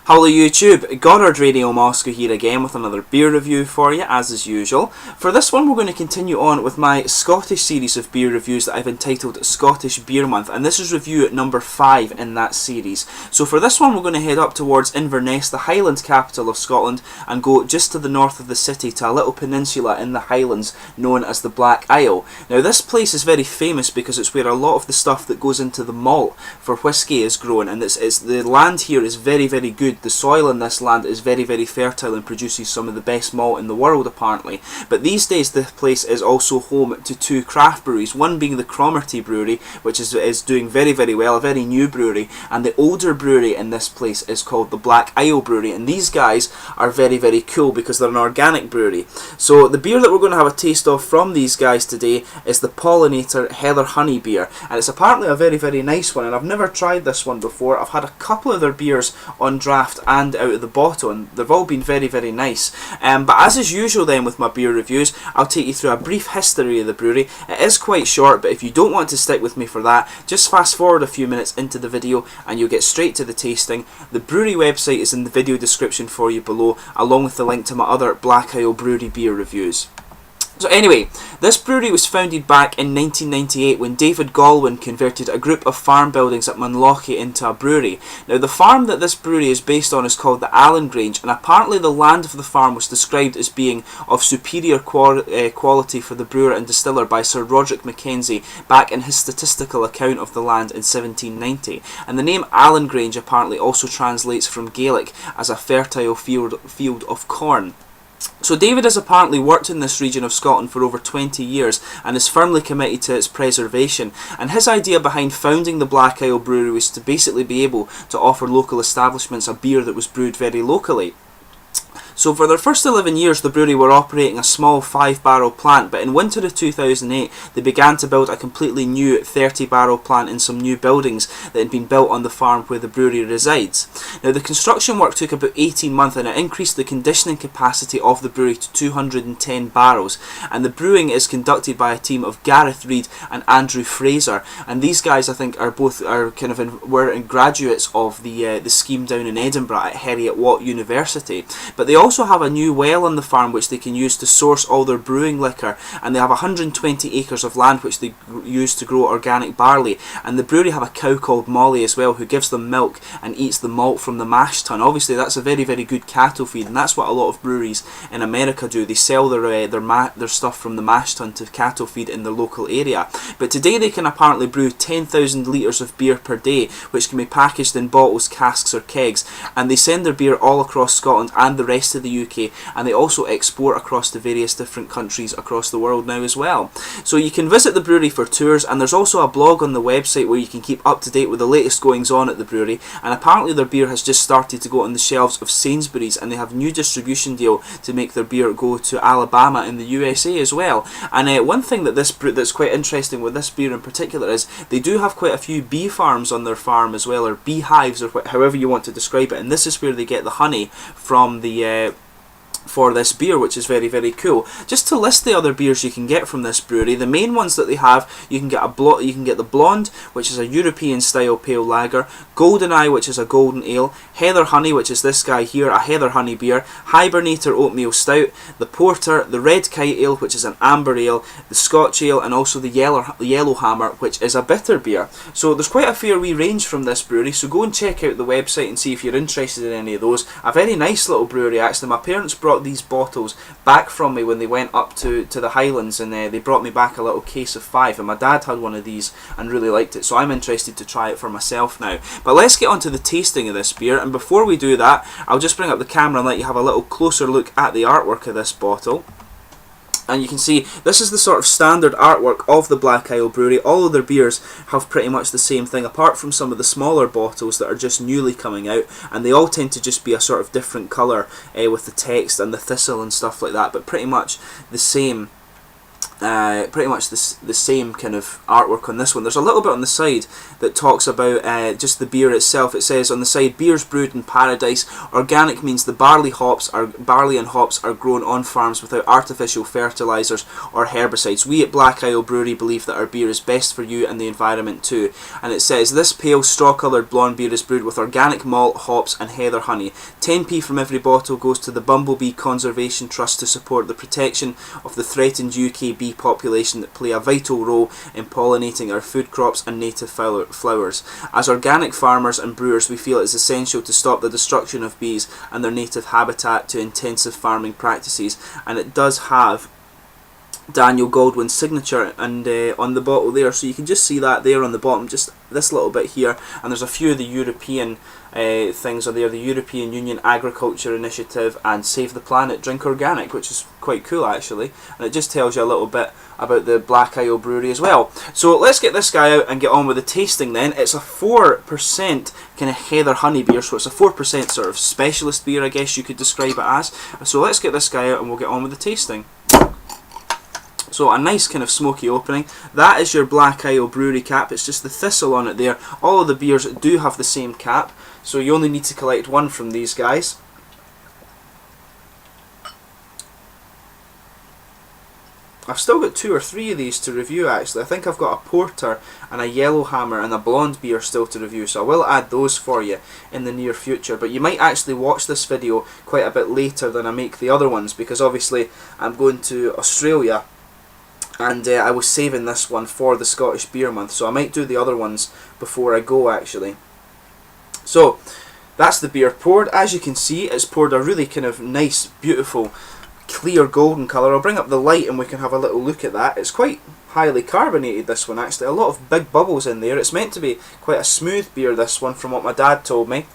Hello YouTube, Goddard Radio Moscow here again with another beer review for you as is usual. For this one we're going to continue on with my Scottish series of beer reviews that I've entitled Scottish Beer Month, and this is review number 5 in that series. So for this one we're going to head up towards Inverness, the Highlands capital of Scotland, and go just to the north of the city to a little peninsula in the Highlands known as the Black Isle. Now this place is very famous because it's where a lot of the stuff that goes into the malt for whisky is grown, and the land here is very good. The soil in this land is very fertile and produces some of the best malt in the world apparently. But these days this place is also home to 2 craft breweries, one being the Cromarty Brewery, which is doing very well, a very new brewery, and the older brewery in this place is called the Black Isle Brewery, and these guys are very cool because they're an organic brewery. So the beer that we're going to have a taste of from these guys today is the Pollinator Heather Honey beer, and it's apparently a very nice one, and I've never tried this one before. I've had a couple of their beers on draft and out of the bottle, and they've all been very nice. But as is usual then with my beer reviews, I'll take you through a brief history of the brewery. It is quite short, but if you don't want to stick with me for that, just fast forward a few minutes into the video and you'll get straight to the tasting. The brewery website is in the video description for you below, along with the link to my other Black Isle Brewery beer reviews. So anyway, this brewery was founded back in 1998 when David Galwin converted a group of farm buildings at Munlochy into a brewery. Now the farm that this brewery is based on is called the Allen Grange, and apparently the land of the farm was described as being of superior quality for the brewer and distiller by Sir Roderick Mackenzie back in his statistical account of the land in 1790. And the name Allen Grange apparently also translates from Gaelic as a fertile field of corn. So David has apparently worked in this region of Scotland for over 20 years and is firmly committed to its preservation, and his idea behind founding the Black Isle Brewery was to basically be able to offer local establishments a beer that was brewed very locally. So for their first 11 years the brewery were operating a small 5-barrel plant, but in winter of 2008 they began to build a completely new 30-barrel plant in some new buildings that had been built on the farm where the brewery resides. Now the construction work took about 18 months and it increased the conditioning capacity of the brewery to 210 barrels, and the brewing is conducted by a team of Gareth Reid and Andrew Fraser, and these guys I think were graduates of the scheme down in Edinburgh at Heriot Watt University. But they also have a new well on the farm which they can use to source all their brewing liquor, and they have 120 acres of land which they use to grow organic barley, and the brewery have a cow called Molly as well who gives them milk and eats the malt from the mash tun. Obviously that's a very good cattle feed, and that's what a lot of breweries in America do. They sell their stuff from the mash tun to cattle feed in the local area. But today they can apparently brew 10,000 litres of beer per day, which can be packaged in bottles, casks or kegs, and they send their beer all across Scotland and the rest of the UK, and they also export across the various different countries across the world now as well. So you can visit the brewery for tours, and there's also a blog on the website where you can keep up to date with the latest goings on at the brewery, and apparently their beer has just started to go on the shelves of Sainsbury's, and they have a new distribution deal to make their beer go to Alabama in the USA as well. And one thing that's quite interesting with this beer in particular is they do have quite a few bee farms on their farm as well, or beehives, or however you want to describe it, and this is where they get the honey from for this beer, which is very cool. Just to list the other beers you can get from this brewery, the main ones that they have, you can get the Blonde, which is a European style pale lager, Goldeneye, which is a golden ale, Heather Honey, which is this guy here, a Heather Honey beer, Hibernator Oatmeal Stout, the Porter, the Red Kite Ale, which is an amber ale, the Scotch Ale, and also the Yellowhammer, which is a bitter beer. So there's quite a fair wee range from this brewery, so go and check out the website and see if you're interested in any of those. A very nice little brewery actually. My parents brought these bottles back from me when they went up to the Highlands, and they brought me back a little case of 5, and my dad had one of these and really liked it, so I'm interested to try it for myself now. But let's get on to the tasting of this beer, and before we do that I'll just bring up the camera and let you have a little closer look at the artwork of this bottle. And you can see this is the sort of standard artwork of the Black Isle Brewery. All of their beers have pretty much the same thing, apart from some of the smaller bottles that are just newly coming out, and they all tend to just be a sort of different colour with the text and the thistle and stuff like that, but pretty much the same pretty much the same kind of artwork on this one. There's a little bit on the side that talks about just the beer itself. It says on the side, beers brewed in paradise. Organic means the barley and hops are grown on farms without artificial fertilizers or herbicides. We at Black Isle Brewery believe that our beer is best for you and the environment too. And it says, this pale straw-coloured blonde beer is brewed with organic malt, hops and heather honey. 10p from every bottle goes to the Bumblebee Conservation Trust to support the protection of the threatened UK bee population that play a vital role in pollinating our food crops and native flowers. As organic farmers and brewers, we feel it is essential to stop the destruction of bees and their native habitat to intensive farming practices. And it does have Daniel Goldwyn's signature and on the bottle there, so you can just see that there on the bottom, just this little bit here. And there's a few of the European things are there, the European Union Agriculture Initiative and Save the Planet Drink Organic, which is quite cool actually, and it just tells you a little bit about the Black Isle Brewery as well. So let's get this guy out and get on with the tasting then. It's a 4% kind of heather honey beer, so it's a 4% sort of specialist beer, I guess you could describe it as. So let's get this guy out and we'll get on with the tasting. So a nice kind of smoky opening. That is your Black Isle Brewery cap. It's just the thistle on it there. All of the beers do have the same cap, so you only need to collect one from these guys. I've still got 2 or 3 of these to review actually. I think I've got a porter and a yellowhammer and a blonde beer still to review, so I will add those for you in the near future. But you might actually watch this video quite a bit later than I make the other ones, because obviously I'm going to Australia and I was saving this one for the Scottish Beer Month, so I might do the other ones before I go actually. So that's the beer poured. As you can see, it's poured a really kind of nice, beautiful, clear golden colour. I'll bring up the light and we can have a little look at that. It's quite highly carbonated, this one actually. A lot of big bubbles in there. It's meant to be quite a smooth beer, this one, from what my dad told me.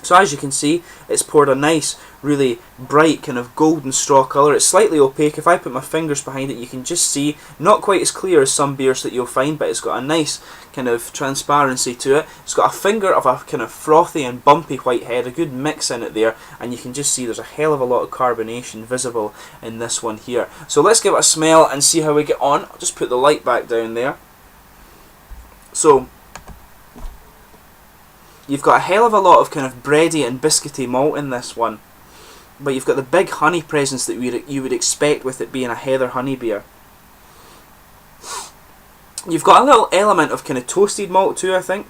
So as you can see, it's poured a nice, really bright kind of golden straw colour. It's slightly opaque. If I put my fingers behind it, you can just see, not quite as clear as some beers that you'll find, but it's got a nice kind of transparency to it. It's got a finger of a kind of frothy and bumpy white head, a good mix in it there, and you can just see there's a hell of a lot of carbonation visible in this one here. So let's give it a smell and see how we get on. I'll just put the light back down there. So you've got a hell of a lot of kind of bready and biscuity malt in this one, but you've got the big honey presence that you would expect with it being a heather honey beer. You've got a little element of kind of toasted malt too, I think.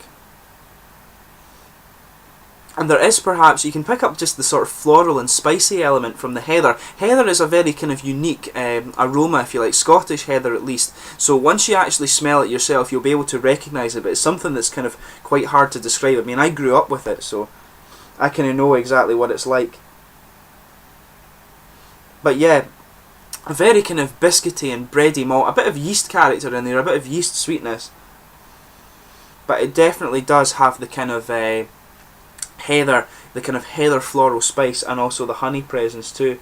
And there is perhaps, you can pick up just the sort of floral and spicy element from the heather. Heather is a very kind of unique aroma, if you like, Scottish heather at least. So once you actually smell it yourself, you'll be able to recognise it, but it's something that's kind of quite hard to describe. I mean, I grew up with it, so I kind of know exactly what it's like. But yeah, a very kind of biscuity and bready malt, a bit of yeast character in there, a bit of yeast sweetness. But it definitely does have the kind of heather, the kind of heather floral spice, and also the honey presence too.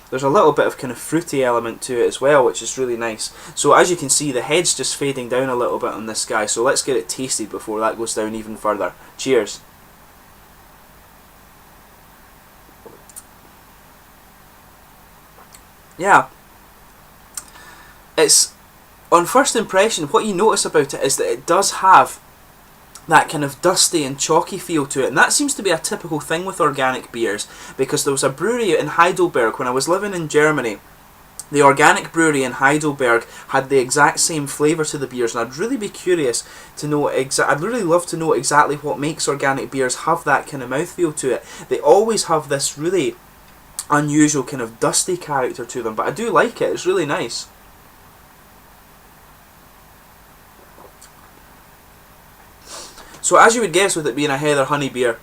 There's a little bit of kind of fruity element to it as well, which is really nice. So as you can see, the head's just fading down a little bit on this guy, so let's get it tasted before that goes down even further. Cheers. Yeah, it's, on first impression, what you notice about it is that it does have that kind of dusty and chalky feel to it, and that seems to be a typical thing with organic beers, because there was a brewery in Heidelberg when I was living in Germany. The organic brewery in Heidelberg had the exact same flavour to the beers, and I'd really be curious to know I'd really love to know exactly what makes organic beers have that kind of mouthfeel to it. They always have this really unusual kind of dusty character to them, but I do like it. It's really nice. So as you would guess, with it being a heather honey beer,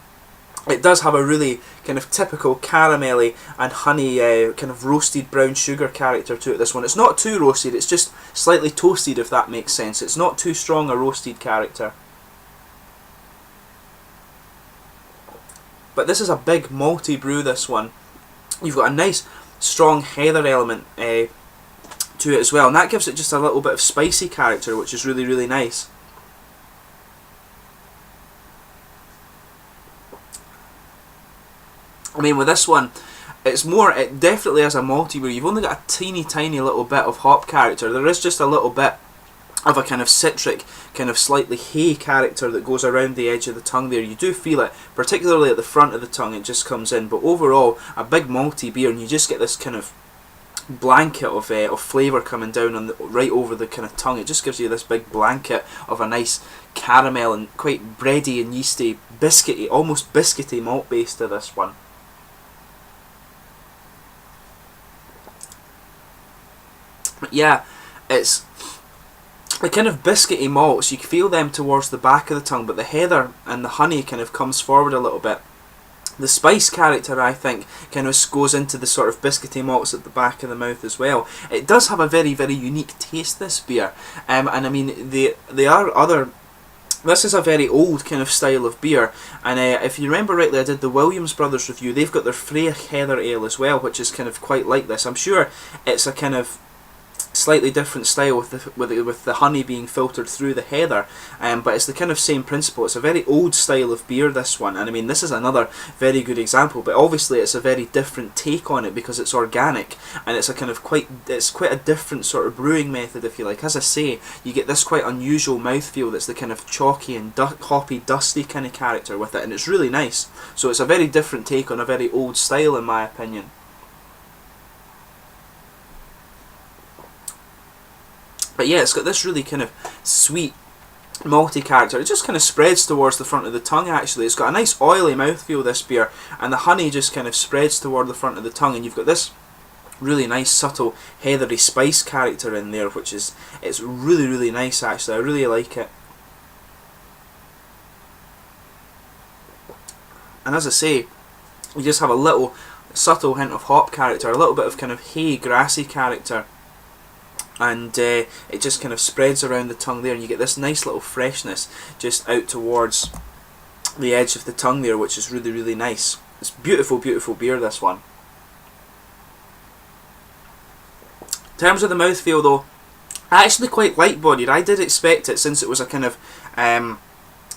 it does have a really kind of typical caramelly and honey kind of roasted brown sugar character to it, this one. It's not too roasted, it's just slightly toasted, if that makes sense. It's not too strong a roasted character. But this is a big malty brew, this one. You've got a nice strong heather element to it as well, and that gives it just a little bit of spicy character, which is really, really nice. I mean, with this one, it's more, it definitely is a malty beer. You've only got a tiny little bit of hop character. There is just a little bit of a kind of citric, kind of slightly hay character that goes around the edge of the tongue there. You do feel it, particularly at the front of the tongue, it just comes in. But overall, a big malty beer, and you just get this kind of blanket of flavour coming down on right over the kind of tongue. It just gives you this big blanket of a nice caramel and quite bready and yeasty, biscuity, almost biscuity malt base to this one. Yeah, it's the kind of biscuity malts, you feel them towards the back of the tongue, but the heather and the honey kind of comes forward a little bit. The spice character, I think, kind of goes into the sort of biscuity malts at the back of the mouth as well. It does have a very unique taste, this beer, and I mean, they are other. This is a very old kind of style of beer, and if you remember rightly, I did the Williams Brothers review. They've got their Freya Heather Ale as well, which is kind of quite like this. I'm sure it's a kind of slightly different style with the honey being filtered through the heather, but it's the kind of same principle. It's a very old style of beer, this one, and I mean, this is another very good example, but obviously it's a very different take on it because it's organic, and it's a kind of quite a different sort of brewing method, if you like. As I say, you get this quite unusual mouthfeel that's the kind of chalky and hoppy, dusty kind of character with it, and it's really nice. So it's a very different take on a very old style, in my opinion. But yeah, it's got this really kind of sweet, malty character. It just kind of spreads towards the front of the tongue, actually. It's got a nice oily mouthfeel, this beer, and the honey just kind of spreads toward the front of the tongue, and you've got this really nice, subtle, heathery spice character in there, which is, it's really nice, actually. I really like it. And as I say, you just have a little subtle hint of hop character, a little bit of kind of hay, grassy character, and it just kind of spreads around the tongue there, and you get this nice little freshness just out towards the edge of the tongue there, which is really nice. It's beautiful beer, this one. In terms of the mouthfeel though, I actually quite light-bodied. I did expect it, since it was a kind of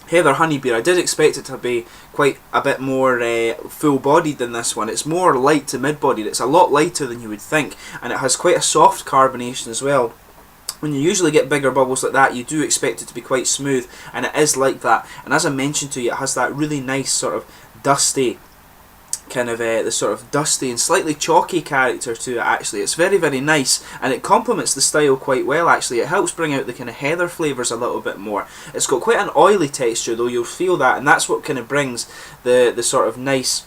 heather honey beer, I did expect it to be quite a bit more full-bodied than this one. It's more light to mid-bodied. It's a lot lighter than you would think, and it has quite a soft carbonation as well. When you usually get bigger bubbles like that, you do expect it to be quite smooth, and it is like that. And as I mentioned to you, it has that really nice sort of dusty, kind of the sort of dusty and slightly chalky character to it, actually. It's very nice, and it complements the style quite well, actually. It helps bring out the kind of heather flavours a little bit more. It's got quite an oily texture though, you'll feel that, and that's what kind of brings the sort of nice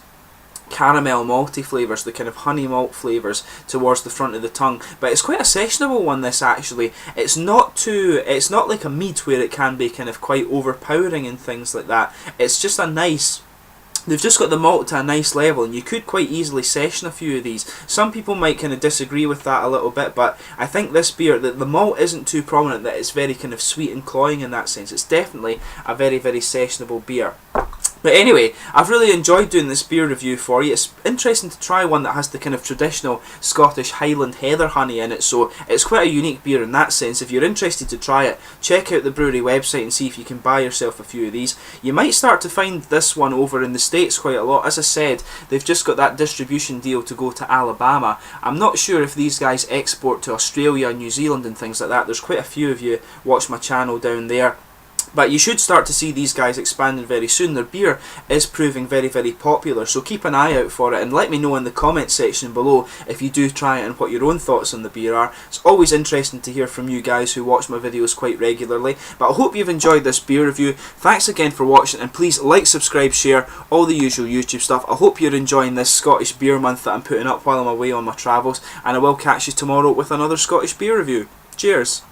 caramel malty flavours, the kind of honey malt flavours towards the front of the tongue. But it's quite a sessionable one, this, actually. It's not like a mead where it can be kind of quite overpowering and things like that. It's just a nice, they've just got the malt to a nice level, and you could quite easily session a few of these. Some people might kind of disagree with that a little bit, but I think this beer, the malt isn't too prominent, that it's very kind of sweet and cloying in that sense. It's definitely a very sessionable beer. But anyway, I've really enjoyed doing this beer review for you. It's interesting to try one that has the kind of traditional Scottish Highland heather honey in it, so it's quite a unique beer in that sense. If you're interested to try it, check out the Brewery website and see if you can buy yourself a few of these. You might start to find this one over in the States quite a lot. As I said, they've just got that distribution deal to go to Alabama. I'm not sure if these guys export to Australia and New Zealand and things like that. There's quite a few of you watch my channel down there. But you should start to see these guys expanding very soon. Their beer is proving very popular, so keep an eye out for it, and let me know in the comment section below if you do try it and what your own thoughts on the beer are. It's always interesting to hear from you guys who watch my videos quite regularly. But I hope you've enjoyed this beer review. Thanks again for watching, and please like, subscribe, share, all the usual YouTube stuff. I hope you're enjoying this Scottish Beer Month that I'm putting up while I'm away on my travels, and I will catch you tomorrow with another Scottish beer review. Cheers!